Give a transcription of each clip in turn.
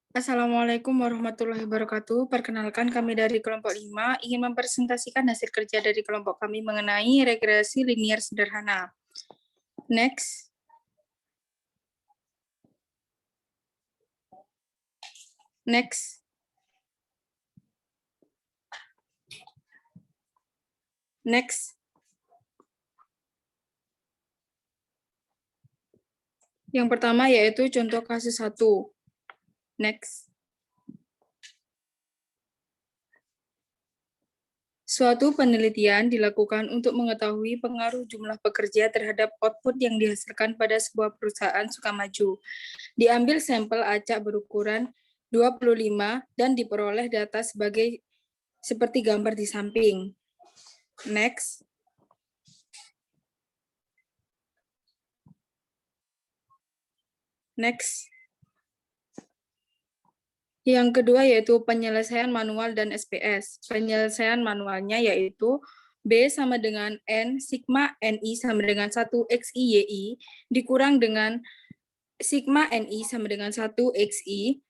Assalamualaikum warahmatullahi wabarakatuh. Perkenalkan kami dari kelompok 5 ingin mempresentasikan hasil kerja dari kelompok kami mengenai regresi linier sederhana. Next. Next. Next. Yang pertama yaitu contoh kasus 1. Next. Suatu penelitian dilakukan untuk mengetahui pengaruh jumlah pekerja terhadap output yang dihasilkan pada sebuah perusahaan Sukamaju. Diambil sampel acak berukuran 25 dan diperoleh data seperti gambar di samping. Next. Next. Yang kedua yaitu penyelesaian manual dan SPS. Penyelesaian manualnya yaitu B sama dengan N sigma NI sama dengan 1 XI YI dikurang dengan sigma NI sama dengan 1 XI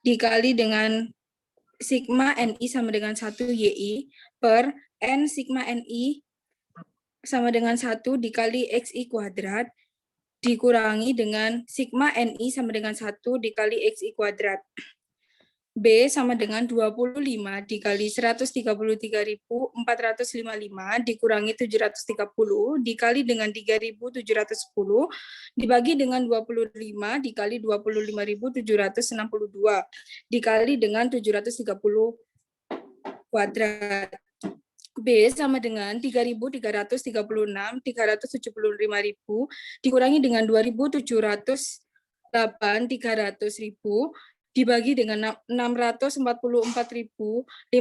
dikali dengan sigma NI sama dengan 1 YI per N sigma NI sama dengan 1 dikali XI kuadrat dikurangi dengan sigma NI sama dengan 1 dikali XI kuadrat. B sama dengan 25 dikali 133.455 dikurangi 730 dikali dengan 3.710 dibagi dengan 25 dikali 25.762 dikali dengan 730 kuadrat. B sama dengan 3.336 375.000 dikurangi dengan 2.708 300.000 dibagi dengan 644.050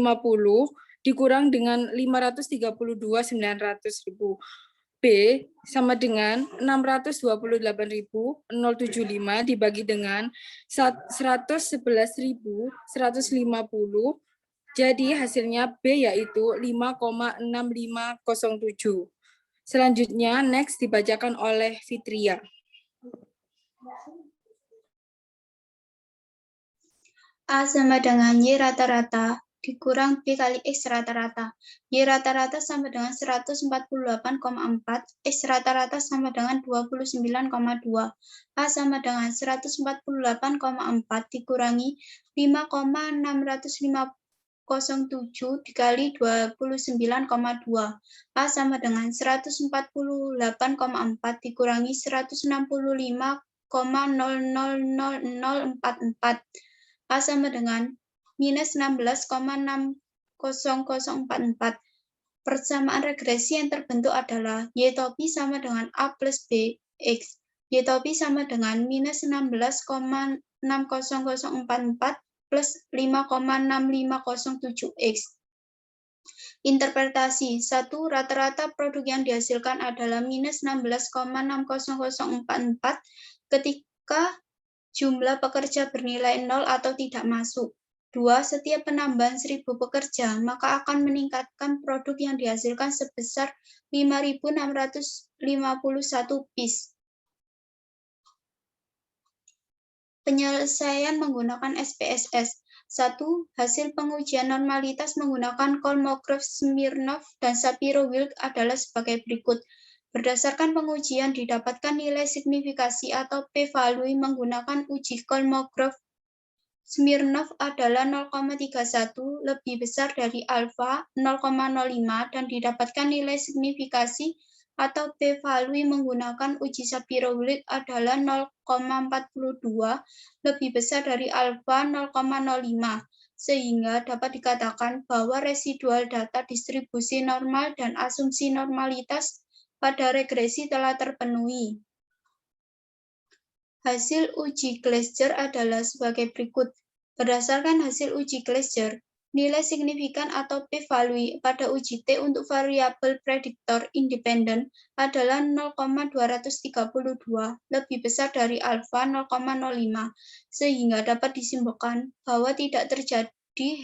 dikurang dengan 532.900.000. B sama dengan 628.075 dibagi dengan 111.150. Jadi hasilnya B yaitu 5,6507. Selanjutnya next dibacakan oleh Fitria. A sama dengan Y rata-rata dikurang B kali X rata-rata. Y rata-rata sama dengan 148,4, X rata-rata sama dengan 29,2. A sama dengan 148,4 dikurangi 5,607 dikali 29,2. A sama dengan 148,4 dikurangi 165,000044. A sama dengan minus 16,60044. Persamaan regresi yang terbentuk adalah Y topi sama dengan A plus B X. Y topi sama dengan minus 16,60044 plus 5,6507X. Interpretasi 1. Rata-rata produk yang dihasilkan adalah minus 16,60044 ketika jumlah pekerja bernilai 0 atau tidak masuk. 2. Setiap penambahan 1.000 pekerja, maka akan meningkatkan produk yang dihasilkan sebesar 5.651 piece. Penyelesaian menggunakan SPSS. 1. Hasil pengujian normalitas menggunakan Kolmogorov, Smirnov, dan Shapiro-Wilk adalah sebagai berikut. Berdasarkan pengujian didapatkan nilai signifikasi atau p-value menggunakan uji Kolmogorov-Smirnov adalah 0,31 lebih besar dari alfa 0,05 dan didapatkan nilai signifikasi atau p-value menggunakan uji Shapiro-Wilk adalah 0,42 lebih besar dari alfa 0,05 sehingga dapat dikatakan bahwa residual data distribusi normal dan asumsi normalitas pada regresi telah terpenuhi. Hasil uji Gleiser adalah sebagai berikut. Berdasarkan hasil uji Gleiser, nilai signifikan atau p-value pada uji T untuk variabel prediktor independen adalah 0,232 lebih besar dari alfa 0,05 sehingga dapat disimpulkan bahwa tidak terjadi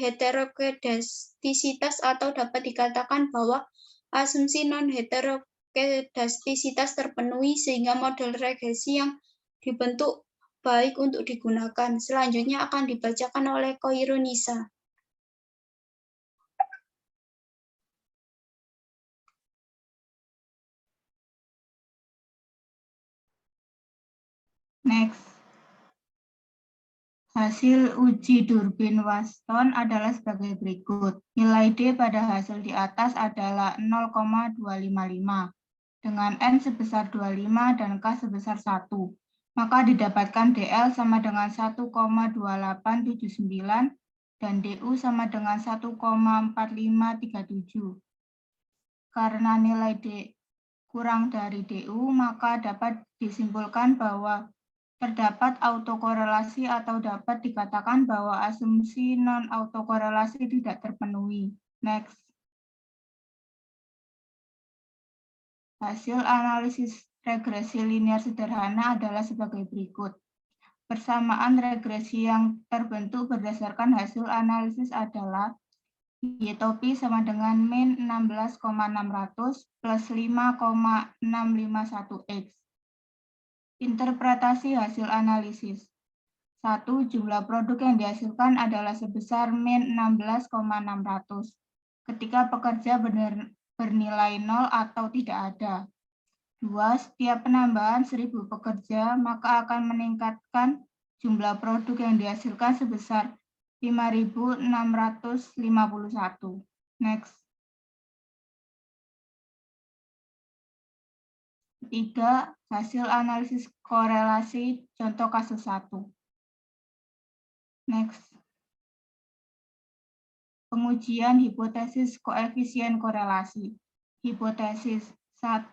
heterokedastisitas atau dapat dikatakan bahwa asumsi non-heterokedastisitas terpenuhi sehingga model regresi yang dibentuk baik untuk digunakan. Selanjutnya akan dibacakan oleh Koirunisa. Next. Hasil uji Durbin Waston adalah sebagai berikut. Nilai D pada hasil di atas adalah 0,255 dengan N sebesar 25 dan K sebesar 1. Maka didapatkan DL sama dengan 1,2879 dan DU sama dengan 1,4537. Karena nilai D kurang dari DU, maka dapat disimpulkan bahwa terdapat autokorelasi atau dapat dikatakan bahwa asumsi non-autokorelasi tidak terpenuhi. Next. Hasil analisis regresi linear sederhana adalah sebagai berikut. Persamaan regresi yang terbentuk berdasarkan hasil analisis adalah Y topi sama dengan min 16,600 plus 5,651X. Interpretasi hasil analisis. 1. Jumlah produk yang dihasilkan adalah sebesar min 16,600 ketika pekerja bernilai 0 atau tidak ada. 2. Setiap penambahan 1000 pekerja maka akan meningkatkan jumlah produk yang dihasilkan sebesar 5.651. Next. 3. Hasil analisis korelasi contoh kasus 1. Next. Pengujian hipotesis koefisien korelasi. Hipotesis 1,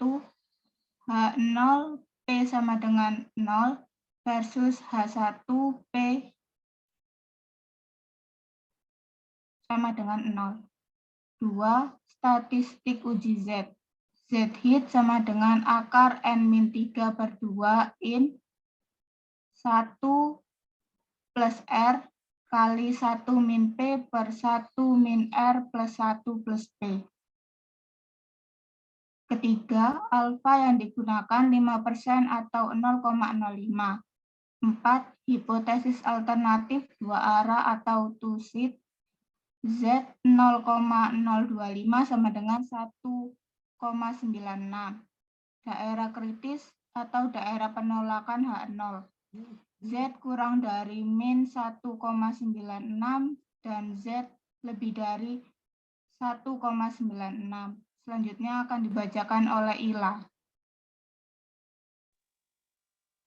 H0 P sama dengan 0 versus H1 P sama dengan 0. 2. Statistik uji Z. Z hit sama dengan akar N-3 per 2 in 1 plus R kali 1 min P per 1 min R plus 1 plus P. Ketiga, alfa yang digunakan 5% atau 0,05. 4. Hipotesis alternatif dua arah atau two-seat Z 0,025 sama dengan 1,96. Daerah kritis atau daerah penolakan H0. Z kurang dari min 1,96 dan Z lebih dari 1,96. Selanjutnya akan dibacakan oleh Ila.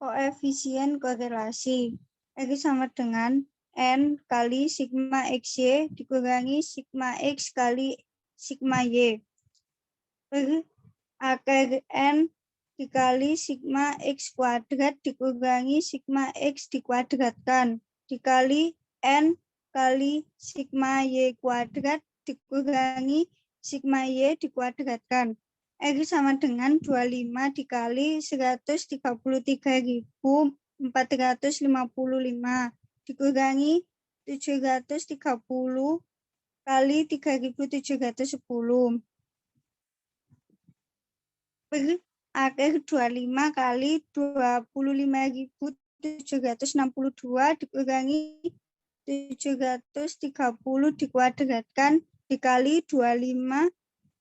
Koefisien korelasi X sama dengan N kali sigma XY dikurangi sigma X kali sigma Y per akar N dikali sigma X kuadrat dikurangi sigma X dikuadratkan dikali N kali sigma Y kuadrat dikurangi sigma Y dikuadratkan. X sama dengan 25 dikali 133.455 dikurangi 730 kali 3.710 per akar 25 kali 25.762 dikurangi 730 dikuadratkan dikali 25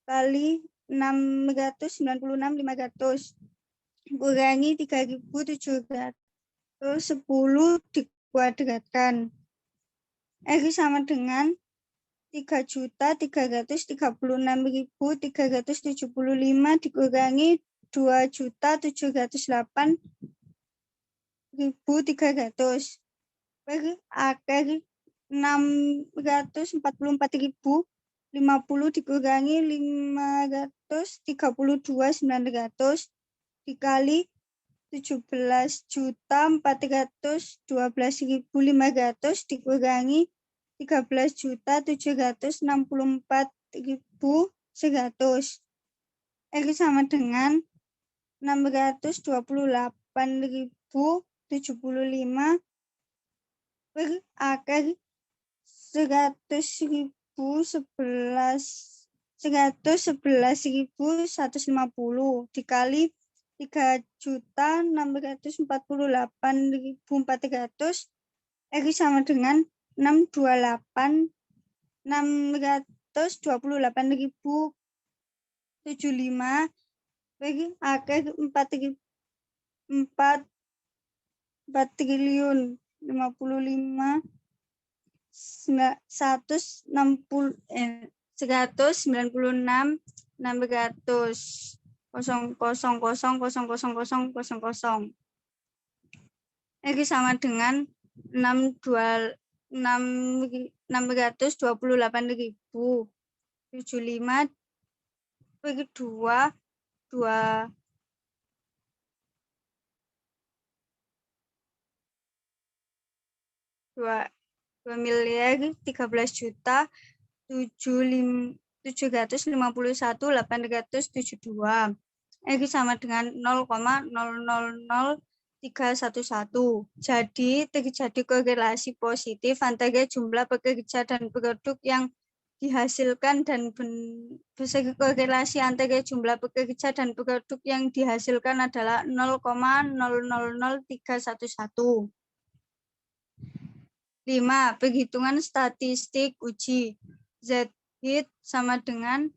kali 696.500 kurangi 3.710 dikuadratkan. X sama dengan 3.336.375 dikurangi 2.708.300 per akar 644.050 dikurangi 532.900 dikali 17.412.500 dikurangi 13.764.100. X sama dengan 628.075 per akar 111.150 dikali 3.648.400. X sama dengan 628.628.075 bagi akeh 4 triliun 196 600 0,0000000. X sama dengan 628.075 bagi 2 miliar 13.751.872. X sama dengan 0,000311. Jadi terjadi korelasi positif antara jumlah pekerja dan produk yang dihasilkan dan besar korelasi antara jumlah pekerja dan produk yang dihasilkan adalah 0,000311. 5. Perhitungan statistik uji. Z-hit sama dengan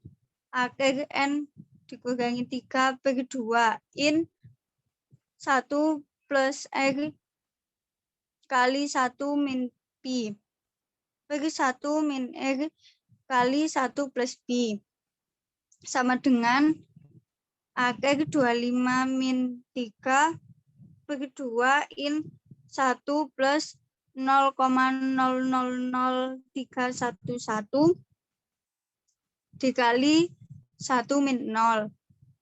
akar N dikurangi 3 per 2 in 1 plus R kali 1 min P per 1 min R kali 1 plus P sama dengan akar 25 min 3 per 2 in 1 plus 0,000311 dikali 1 min 0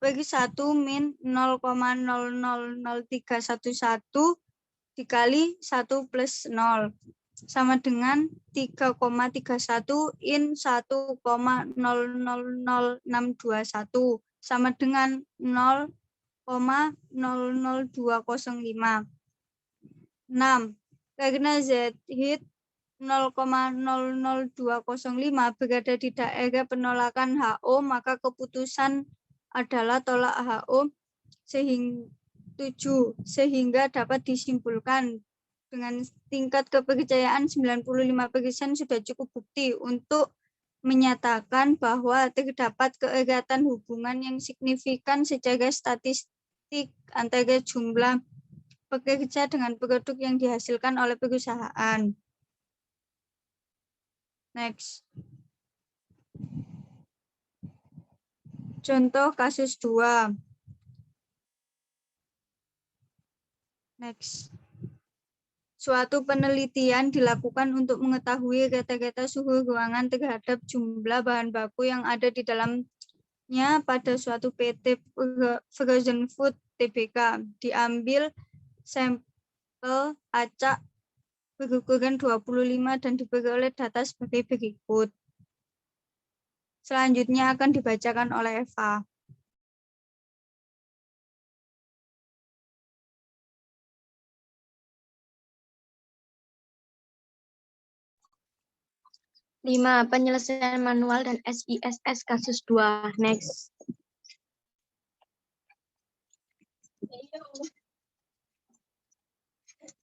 bagi 1 min 0,00311 dikali 1 plus 0 sama dengan 3,31 in 1,00621 sama dengan 0,00205. 6. Karena Z-hit 0,00205 berada di daerah penolakan HO, maka keputusan adalah tolak HO sehingga dapat disimpulkan dengan tingkat kepercayaan 95% sudah cukup bukti untuk menyatakan bahwa terdapat keeratan hubungan yang signifikan secara statistik antara jumlah pekerja dengan produk yang dihasilkan oleh perusahaan. Next. Contoh kasus 2. Next. Suatu penelitian dilakukan untuk mengetahui rata-rata suhu ruangan terhadap jumlah bahan baku yang ada di dalamnya pada suatu PT Frozen Food Tbk. Diambil sampel acak berukuran 25 dan diperoleh data sebagai berikut. Selanjutnya akan dibacakan oleh Eva. Lima, penyelesaian manual dan SISS kasus 2. Next.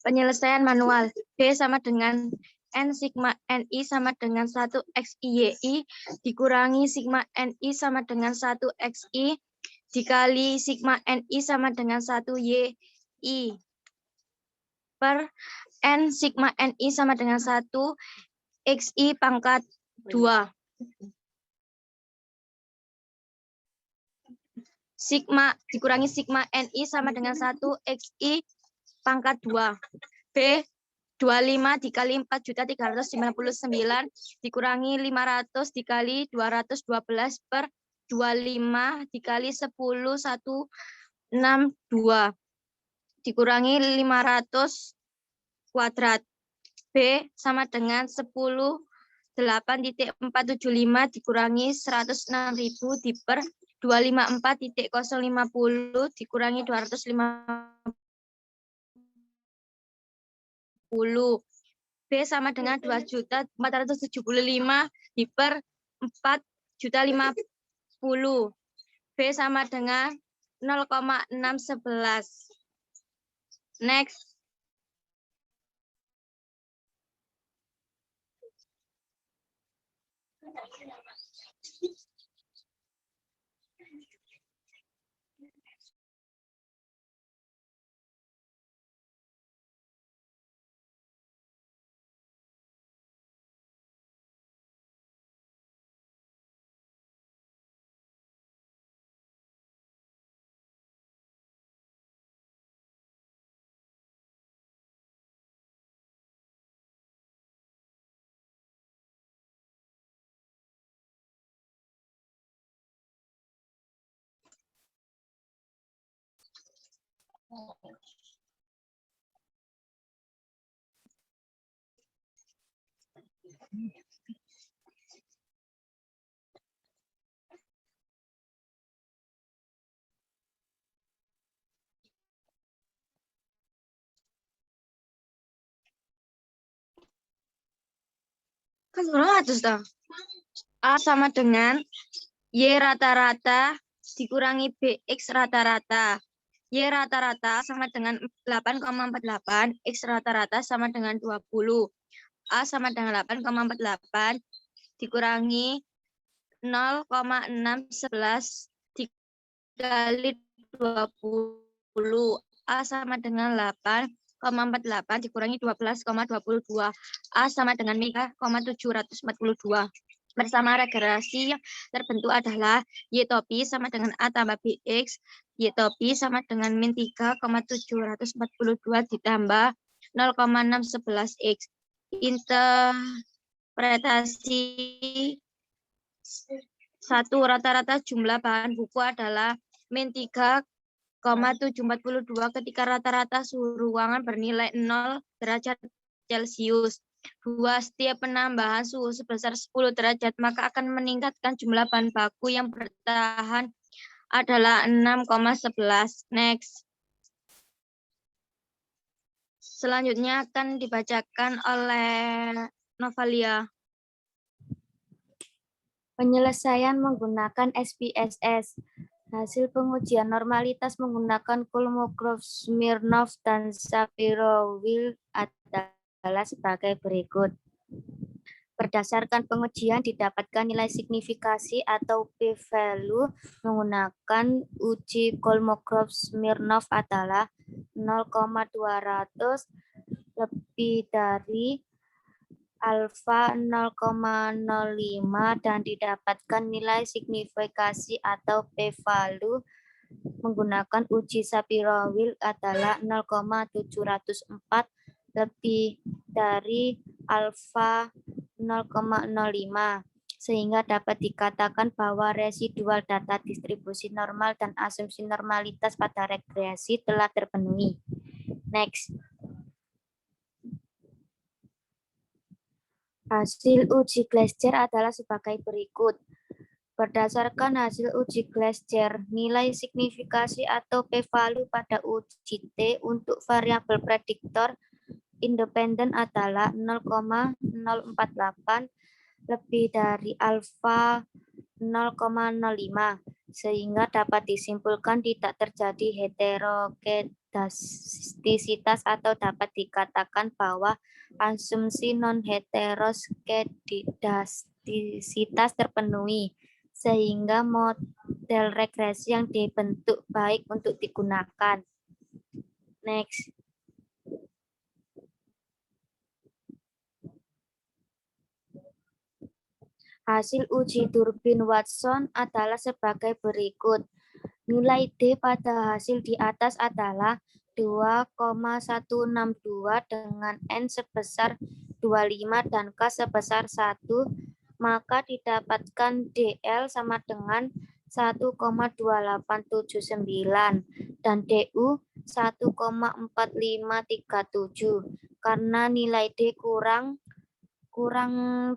Penyelesaian manual. B sama dengan N sigma NI sama dengan 1 XIYI dikurangi sigma NI sama dengan 1 XI dikali sigma NI sama dengan 1 YI per N sigma NI sama dengan 1 XI pangkat 2. Sigma dikurangi sigma NI sama dengan 1 XI pangkat 2. B 25 dikali 4.399 dikurangi 500 dikali 212 per 25 dikali 10.162 dikurangi 500 kuadrat. B sama dengan 10.8.475 dikurangi 106.000 diper 254.050 dikurangi 250. B sama dengan 2.475 diper 4.050. B sama dengan 0,611. Next. Kan 200 toh. A sama dengan Y rata-rata dikurangi BX rata-rata. Y rata-rata sama dengan 8,48, X rata-rata sama dengan 20. A sama dengan 8,48 dikurangi 0,611 dikali 20. A sama dengan 8,48 dikurangi 12,22. A sama dengan 3,742. Bersama regresi yang terbentuk adalah Y topi sama dengan A tambah BX. Y topi sama dengan min 3,742 ditambah 0,611X. Interpretasi 1. Rata-rata jumlah bahan buku adalah min 3,742 ketika rata-rata suhu ruangan bernilai 0 derajat Celcius. 2. Setiap penambahan suhu sebesar 10 derajat maka akan meningkatkan jumlah bahan baku yang bertahan adalah 6,11. Next. Selanjutnya akan dibacakan oleh Novalia. Penyelesaian menggunakan SPSS. Hasil pengujian normalitas menggunakan Kolmogorov, Smirnov, dan Shapiro-Wilk adalah sebagai berikut. Berdasarkan pengujian didapatkan nilai signifikasi atau p-value menggunakan uji Kolmogorov-Smirnov adalah 0,200 lebih dari alfa 0,05 dan didapatkan nilai signifikasi atau p-value menggunakan uji Shapiro-Wilk adalah 0,704 lebih dari alfa 0,05 sehingga dapat dikatakan bahwa residual data distribusi normal dan asumsi normalitas pada regresi telah terpenuhi. Next. Hasil uji Glaser adalah sebagai berikut. Berdasarkan hasil uji Glaser, nilai signifikasi atau p-value pada uji T untuk variabel prediktor independen adalah 0,048 lebih dari alfa 0,05 sehingga dapat disimpulkan tidak terjadi heterokedastisitas atau dapat dikatakan bahwa asumsi non-heteroskedastisitas terpenuhi sehingga model regresi yang dibentuk baik untuk digunakan. Next. Hasil uji turbin Watson adalah sebagai berikut. Nilai D pada hasil di atas adalah 2,162 dengan N sebesar 25 dan K sebesar 1, maka didapatkan DL sama dengan 1,2879 dan DU 1,4537. Karena nilai D kurang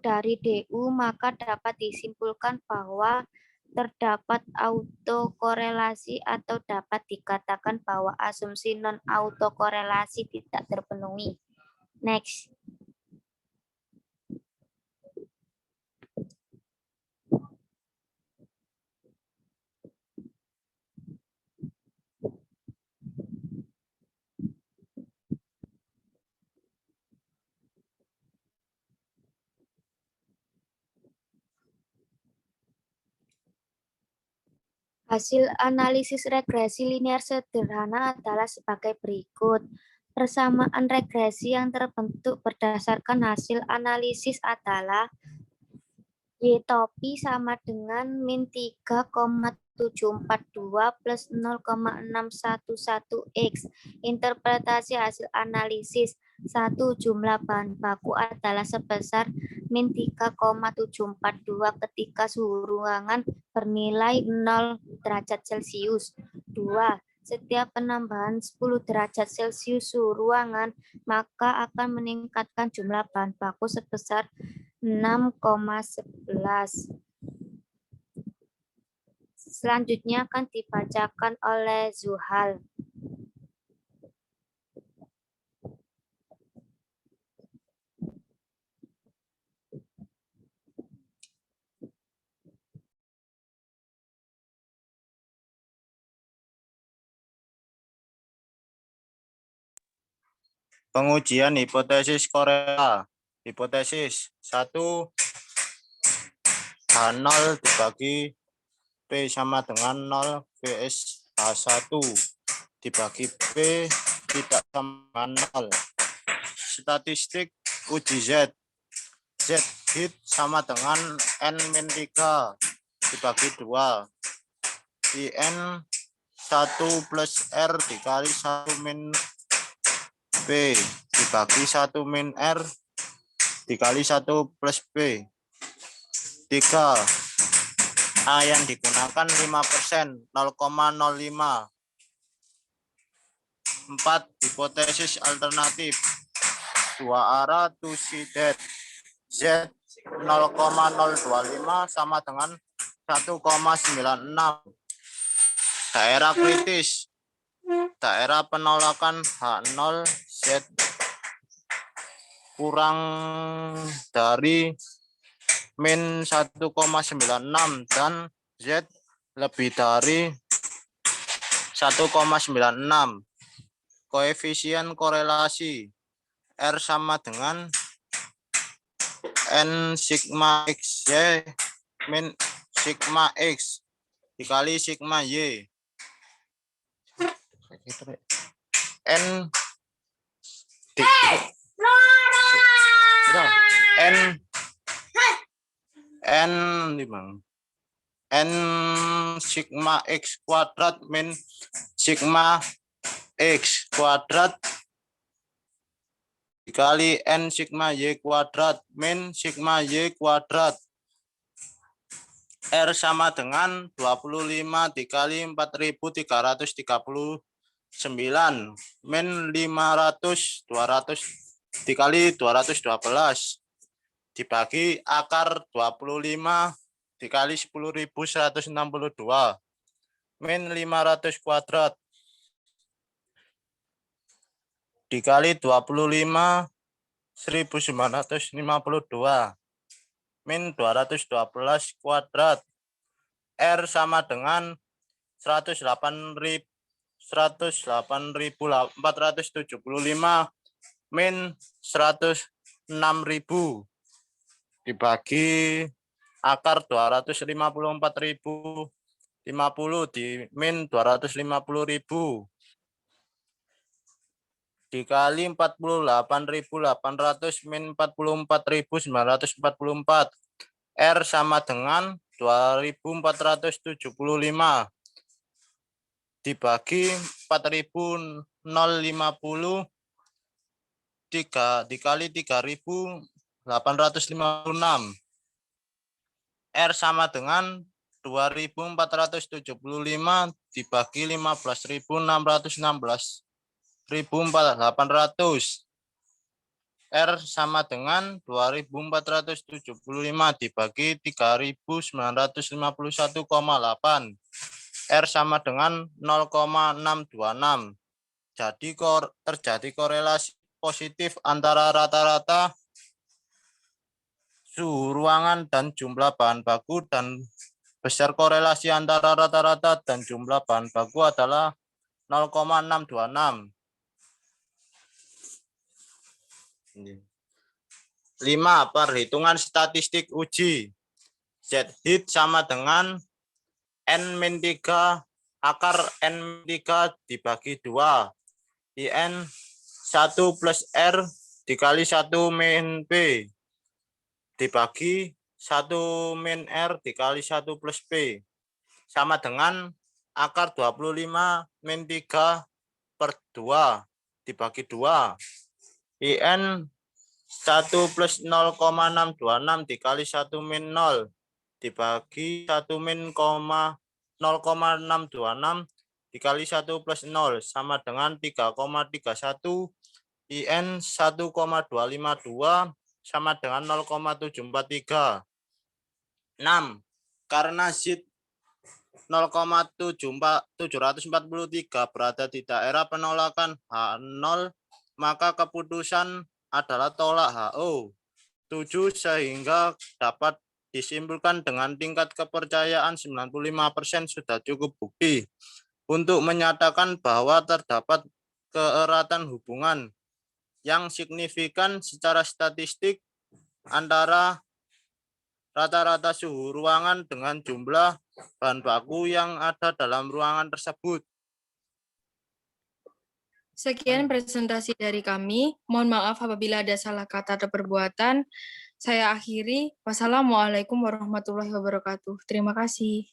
dari DU, maka dapat disimpulkan bahwa terdapat autokorelasi atau dapat dikatakan bahwa asumsi non-autokorelasi tidak terpenuhi. Next. Hasil analisis regresi linear sederhana adalah sebagai berikut. Persamaan regresi yang terbentuk berdasarkan hasil analisis adalah Y topi sama dengan min 3,742 plus 0,611 X. Interpretasi hasil analisis. 1. Jumlah bahan baku adalah sebesar min 3,742 ketika suhu ruangan bernilai 0 derajat Celcius. 2. Setiap penambahan 10 derajat Celcius suhu ruangan, maka akan meningkatkan jumlah bahan baku sebesar 6,11. Selanjutnya akan dibacakan oleh Zuhal. Pengujian hipotesis Korela. Hipotesis 1 H0 dibagi P sama dengan 0 VS H1 dibagi P tidak sama 0. Statistik uji Z. Z hit sama dengan N-3 dibagi 2. IN 1 plus R dikali 1 min P dibagi 1 min R dikali 1 plus P. 3. A yang digunakan 5%, 0,05. 4. Hipotesis alternatif. 2 arah to see that Z 0,025 sama dengan 1,96. Daerah kritis. Daerah penolakan H0 Z kurang dari min 1,96 dan Z lebih dari 1,96. Koefisien korelasi R sama dengan N sigma XY min sigma X dikali sigma Y. N N sigma X kuadrat min sigma X kuadrat dikali N sigma Y kuadrat min sigma Y kuadrat. R sama dengan 25 dikali 4.339 min 500 200 dikali 212 dibagi akar 25 dikali 10.162 min 500 kuadrat dikali 25 1952 min 212 kuadrat. R sama dengan 108.475 min 106.000 dibagi akar 254.050 di min 250.000 dikali 48.800 min 44.944. R sama dengan 2.475 dibagi 4.050 dikali 3.856. R sama dengan 2.475 dibagi 15.616. 1.800. R sama dengan 2.475 dibagi 3.951,8. R sama dengan 0,626. Jadi terjadi korelasi positif antara rata-rata suhu ruangan dan jumlah bahan baku, dan besar korelasi antara rata-rata dan jumlah bahan baku adalah 0,626. 5. Perhitungan statistik uji. Z hit sama dengan N-3 akar N-3 dibagi 2. IN 1 plus R dikali 1 min P dibagi 1 min R dikali 1 plus P sama dengan akar 25 min 3 per 2 dibagi 2. IN 1 plus 0,626 dikali 1 min 0 dibagi 1 min 0,626 dikali 1 plus 0 sama dengan 3,31. IN 1,252 sama dengan 0,743. 6. Karena Z 0,743 berada di daerah penolakan H0, maka keputusan adalah tolak HO. 7. Sehingga dapat disimpulkan dengan tingkat kepercayaan 95% sudah cukup bukti untuk menyatakan bahwa terdapat keeratan hubungan yang signifikan secara statistik antara rata-rata suhu ruangan dengan jumlah bahan baku yang ada dalam ruangan tersebut. Sekian presentasi dari kami. Mohon maaf apabila ada salah kata atau perbuatan. Saya akhiri. Wassalamualaikum warahmatullahi wabarakatuh. Terima kasih.